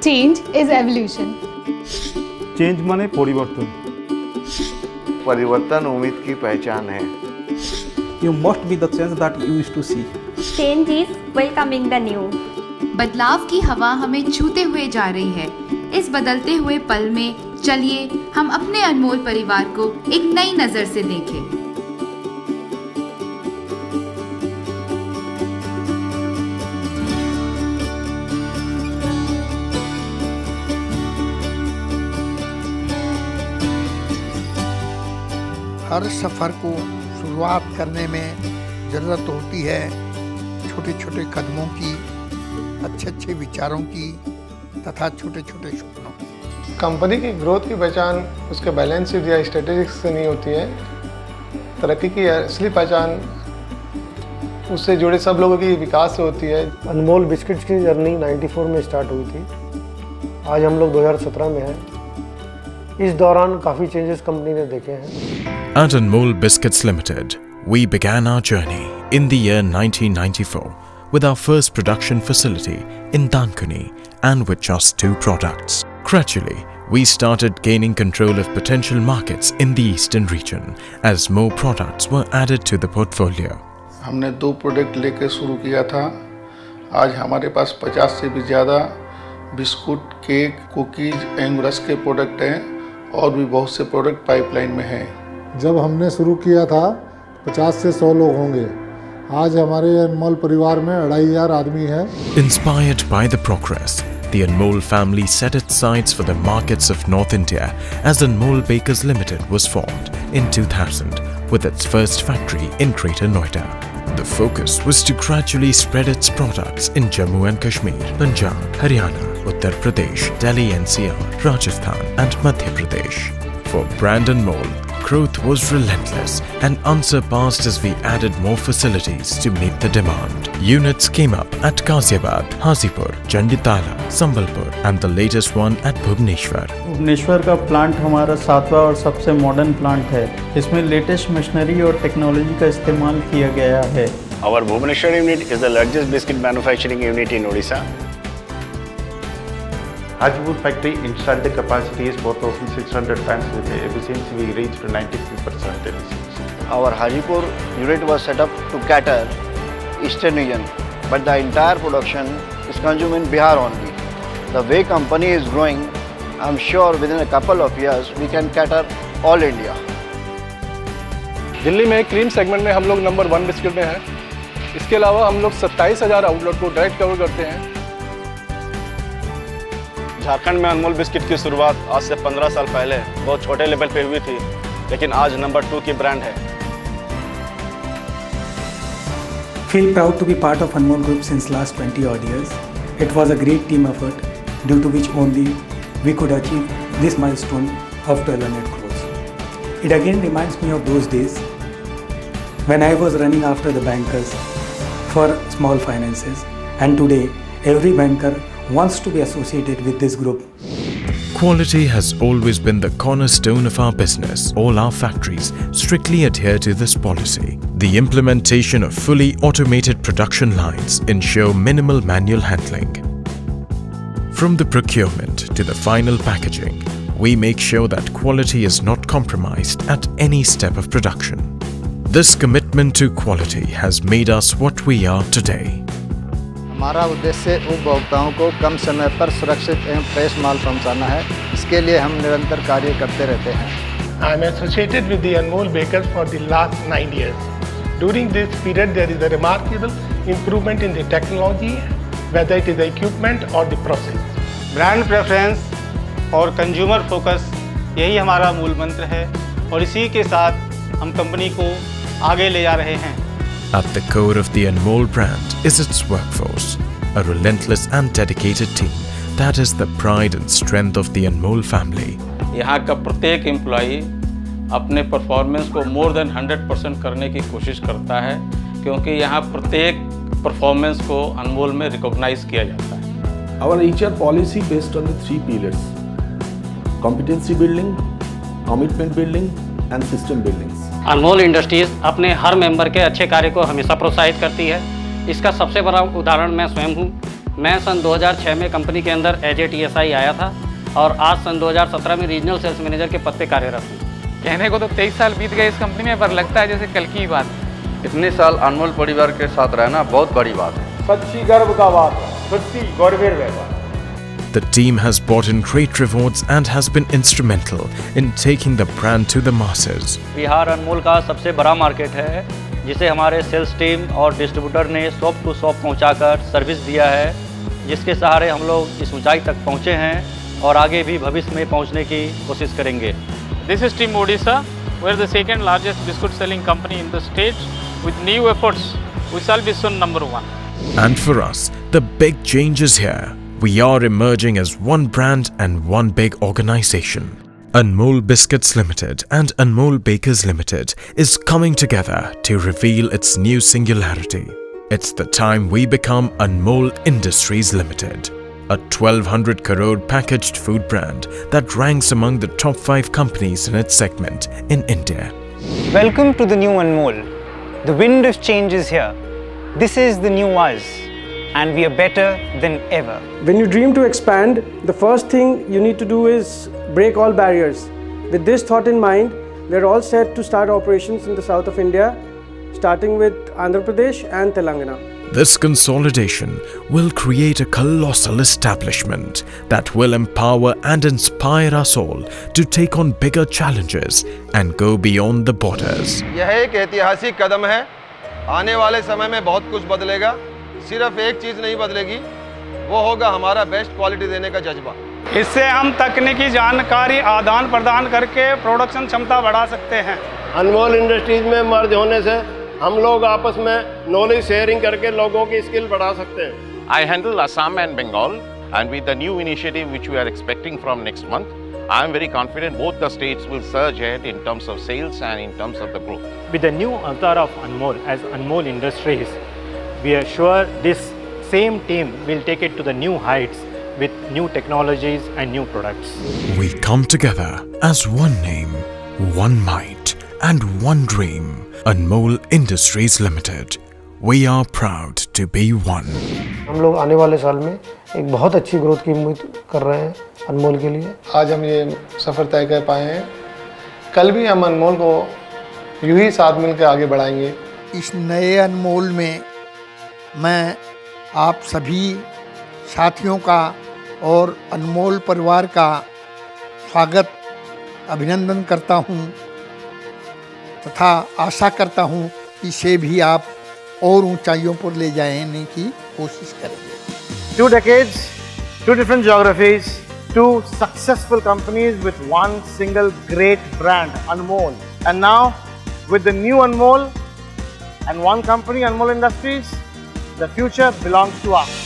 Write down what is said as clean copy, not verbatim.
Change is evolution. Change माने परिवर्तन। परिवर्तन उम्मीद की पहचान है। You must be the change that you used to see. Change is welcoming the new. बदलाव की हवा हमें छूते हुए जा रही है। इस बदलते हुए पल में चलिए हम अपने अनमोल परिवार को एक नई नजर से देखें। हर सफ़र को शुरुआत करने में ज़रूरत होती है छोटे छोटे कदमों की, अच्छे अच्छे विचारों की तथा छोटे छोटे सपनों की। कंपनी की ग्रोथ की पहचान उसके बैलेंस शीट या स्ट्रेटेजिक्स से नहीं होती है। तरक्की की असली पहचान उससे जुड़े सब लोगों की विकास से होती है। अनमोल बिस्किट्स की जर्नी 94 में स्टार्ट हुई थी। आज हम लोग 2017 में हैं। इस दौरान काफ़ी चेंजेस कंपनी ने देखे हैं। At Anmol Biscuits Limited, we began our journey in the year 1994 with our first production facility in Dankuni and with just 2 products. Gradually, we started gaining control of potential markets in the eastern region as more products were added to the portfolio. हमने 2 product लेकर शुरू किया था। आज हमारे पास 50 से भी ज़्यादा biscuit, cake, cookies and rusk के प्रोडक्ट हैं और भी बहुत से प्रोडक्ट पाइपलाइन में हैं। जब हमने शुरू किया था 50 से 100 लोग होंगे। आज हमारे अनमोल परिवार में 2500 आदमी हैं। Inspired by the progress, the Anmol family set its sights for the markets of North India as Anmol Bakers Limited was formed in 2000 with its first factory in Greater Noida. The focus was to gradually spread its products in Jammu and Kashmir, Punjab, Haryana, Uttar Pradesh, Delhi NCR, Rajasthan and Madhya Pradesh. For brand Anmol, growth was relentless and unsurpassed as we added more facilities to meet the demand. Units came up at Ghaziabad, Hazipur, Chanditala, Sambalpur and the latest one at Bhubaneswar. Bhubaneswar का plant हमारा 7वां और सबसे modern plant है। इसमें latest machinery और technology का इस्तेमाल किया गया है। Our Bhubaneswar unit is the largest biscuit manufacturing unit in Odisha. Hajipur factory installed capacity is 4,600 tons with the efficiency we reached 93% efficiency. Our Hajipur unit was set up to cater eastern region, but the entire production is consumed in Bihar only. The way company is growing, I'm sure within a couple of years we can cater all India. Delhi में cream segment में हम लोग number 1 biscuit में हैं। इसके अलावा हम लोग 27,000 आउटलेट को डायरेक्ट कवर करते हैं। झारखंड में अनमोल बिस्किट की शुरुआत आज से 15 साल पहले बहुत छोटे लेवल पे हुई थी, लेकिन आज नंबर 2 की ब्रांड है। Feel proud to be part of Anmol Group since last 20 odd years. It was a great team effort due to which only we could achieve this milestone of 1200 crores. It again reminds me of those days when I was running after the bankers for small finances, and today every banker wants to be associated with this group. Quality has always been the cornerstone of our business. All our factories strictly adhere to this policy. The implementation of fully automated production lines ensure minimal manual handling. From the procurement to the final packaging, we make sure that quality is not compromised at any step of production. This commitment to quality has made us what we are today. हमारा उद्देश्य उपभोक्ताओं को कम समय पर सुरक्षित एवं fresh माल पहुंचाना है। इसके लिए हम निरंतर कार्य करते रहते हैं। I am associated with the Anmol Bakers for the last 9 years. During this period, there is a remarkable improvement in the technology, whether it is the equipment or the process. Brand preference और consumer focus यही हमारा मूल मंत्र है और इसी के साथ हम कंपनी को आगे ले जा रहे हैं। At the core of the Anmol brand is its workforce, a relentless and dedicated team that is the pride and strength of the Anmol family. यहाँ का प्रत्येक एम्प्लॉई अपने परफॉर्मेंस को मोर देन 100% करने की कोशिश करता है, क्योंकि यहाँ प्रत्येक परफॉर्मेंस को अनमोल में रिकॉग्नाइज किया जाता है। Our HR policy based on the 3 pillars: competency building, commitment building, and system buildings. Anmol industries अपने हर मेंबर के अच्छे कार्य को हमेशा प्रोत्साहित करती है। इसका सबसे बड़ा उदाहरण मैं स्वयं हूँ। मैं सन 2006 में कंपनी के अंदर एज ए TSI आया था और आज सन 2017 में रीजनल सेल्स मैनेजर के पद पे कार्यरत हूँ। कहने को तो 23 साल बीत गए इस कंपनी में, पर लगता है जैसे कल की ही बात है। इतने साल अनमोल परिवार के साथ रहना बहुत बड़ी बात है। सच्ची गर्व का बात है, सच्ची गौरवेर बात। The team has brought in great rewards and has been instrumental in taking the brand to the masses. Bihar अनमोल का सबसे बड़ा मार्केट है, जिसे हमारे सेल्स टीम और डिस्ट्रीब्यूटर ने शॉप टू शॉप पहुंचाकर सर्विस दिया है, जिसके सहारे हम लोग इस ऊंचाई तक पहुंचे हैं और आगे भी भविष्य में पहुंचने की कोशिश करेंगे। This is Team Odisha. We are the second largest biscuit selling company in the state. With new efforts, we shall be soon number 1. And for us, the big change is here. We are emerging as one brand and one big organization. Anmol Biscuits Limited and Anmol Bakers Limited is coming together to reveal its new singularity. It's the time we become Anmol Industries Limited, a 1200 crore packaged food brand that ranks among the top 5 companies in its segment in India. Welcome to the new Anmol. The wind of change is here. This is the new us, and we are better than ever. When you dream to expand, the first thing you need to do is break all barriers. With this thought in mind, we are all set to start operations in the south of India, starting with Andhra Pradesh and Telangana. This consolidation will create a colossal establishment that will empower and inspire us all to take on bigger challenges and go beyond the borders. यह एक ऐतिहासिक कदम है। आने वाले समय में बहुत कुछ बदलेगा। सिर्फ एक चीज नहीं बदलेगी, वो होगा हमारा बेस्ट क्वालिटी देने का जज्बा। इससे हम तकनीकी जानकारी आदान प्रदान करके प्रोडक्शन क्षमता बढ़ा सकते हैं। अनमोल इंडस्ट्रीज में मर्ज होने से हम लोग आपस में नॉलेज शेयरिंग करके लोगों की स्किल बढ़ा सकते हैं। I handle Assam and Bengal, and with the new initiative which we are expecting from next month, I am very confident both the states will surge ahead in terms of sales and in terms of the growth. With the new avatar of Anmol as Anmol Industries, we are sure this same team will take it to the new heights with new technologies and new products. We come together as one name, one might, and one dream. Anmol Industries Limited. We are proud to be one. हम लोग आने वाले साल में एक बहुत अच्छी growth की उम्मीद कर रहे हैं अनमोल के लिए। आज हम ये सफ़र तय कर पाए हैं, कल भी हम अनमोल को यूं ही साथ मिलकर आगे बढ़ाएंगे। इस नए अनमोल में मैं आप सभी साथियों का और अनमोल परिवार का स्वागत अभिनंदन करता हूं तथा आशा करता हूं कि इसे भी आप और ऊंचाइयों पर ले जाने की कोशिश करेंगे। 2 decades, 2 different geographies, 2 successful companies with one single great brand, Anmol. And now, with the new Anmol and one company, Anmol Industries, the future belongs to us.